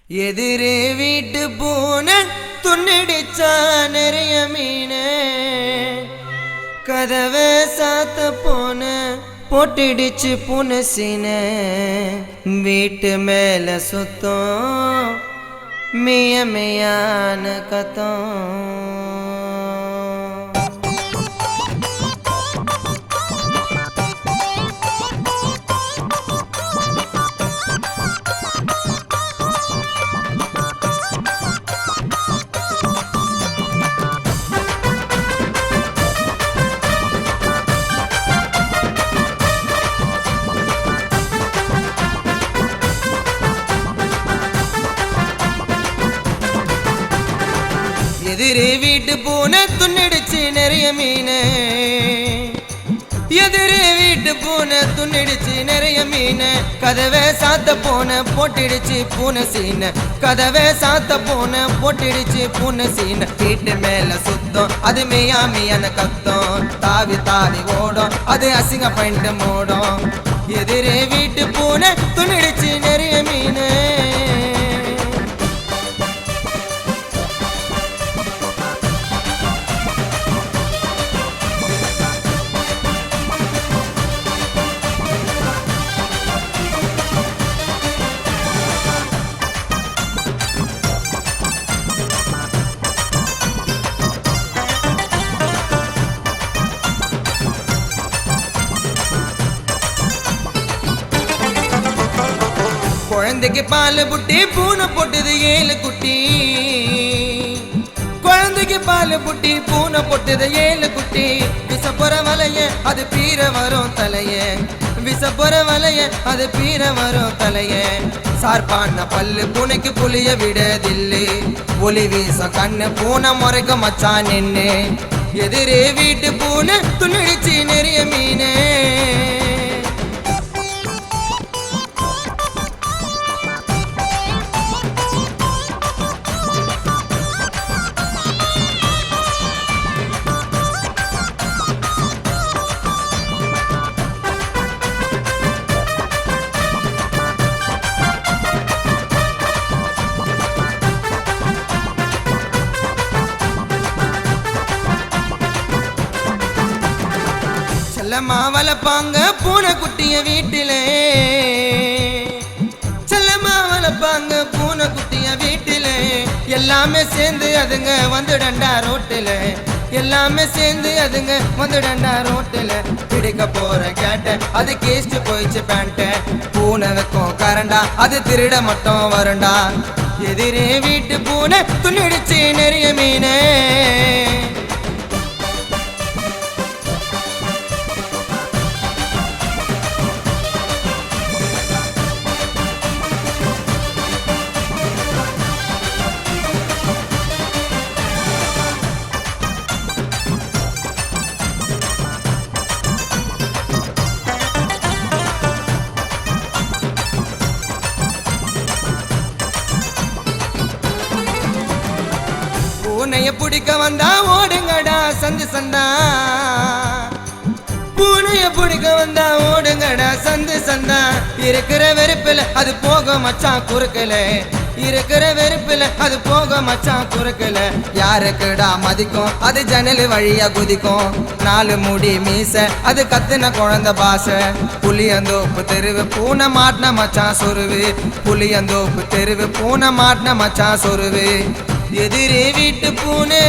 எதிரே வீட்டு பூனை துண்ணிடிச்சா நிறைய மீன கதவை சாத்த போன போட்டிடிச்சு புனசின வீட்டு மேல சுத்தம் மியமையான கத்தம் எதிரே வீட்டு பூனை துண்ணிடிச்சு நிறைய மீன எதிரே வீட்டு பூனை துண்ணிடிச்சு நிறைய மீன கதவை சாத்த போன போட்டிடுச்சு பூனை சீன கதவை சாத்த போன போட்டிடுச்சு பூனை சீன வீட்டு மேல சுத்தம் அது மேயாமியான கத்தம் தாவி தாவி ஓடும் அது அசிங்க பண்ணிட்டு மூடும் எதிரே வீட்டு பூனை துண்ணிடிச்சு நிறைய மீன குழந்தைக்கு பால் புட்டி பூனை போட்டது 7 குட்டி குழந்தைக்கு பால் புட்டி பூனை போட்டது 7 குட்டி விசப்புற வலைய அது பீர வரும் தலைய விசப்புற வலைய அது பீர வரும் தலைய சார்பான பல்லு பூனைக்கு புளிய விடதில்லை ஒளி வீச கண்ணு பூனை முறைக்க மச்சான் நின்னு எதிரே வீட்டு பூனை துணிச்சு நிறைய மீனே செல்லம்மா வளர்ப்பாங்க பூனை குட்டிய வீட்டிலே செல்லம்மா வளர்ப்பாங்க பூனை குட்டிய வீட்டிலே எல்லாமே சேர்ந்து அதுங்க வந்துடண்டா ரோட்டில எல்லாமே சேர்ந்து அதுங்க வந்துடண்டா ரோட்டில பிடிக்க போற கேட்ட அது கேஸ்ட் போயிடுச்சு பேண்ட பூனை வைக்கும் கரண்டா அது திருட மட்டும் வருண்டா எதிரே வீட்டு பூனை துணிடிச்சு நிறைய மீனே பூனைய பிடிக்க வந்தா ஓடுங்கடா சந்து சந்தா பூனைய பிடிக்க வந்தா ஓடுங்கடா சந்து சந்தா இருக்கிற வெறுப்பில் அது போக மச்சான் குறுக்கல இருக்கிற வெறுப்பில் அது போக மச்சான் குறுக்கல யாருக்குடா மதிக்கும் அது ஜன்னல் வழியா குதிக்கும் 4 முடி மீச அது கத்துன குழந்தை பாச புளியந்தோப்பு தெருவு பூனை மாட்டின மச்சான் சொருவு புளியந்தோப்பு தெருவு பூனை மாட்டின மச்சான் சொருவு எதிரே வீட்டு பூனை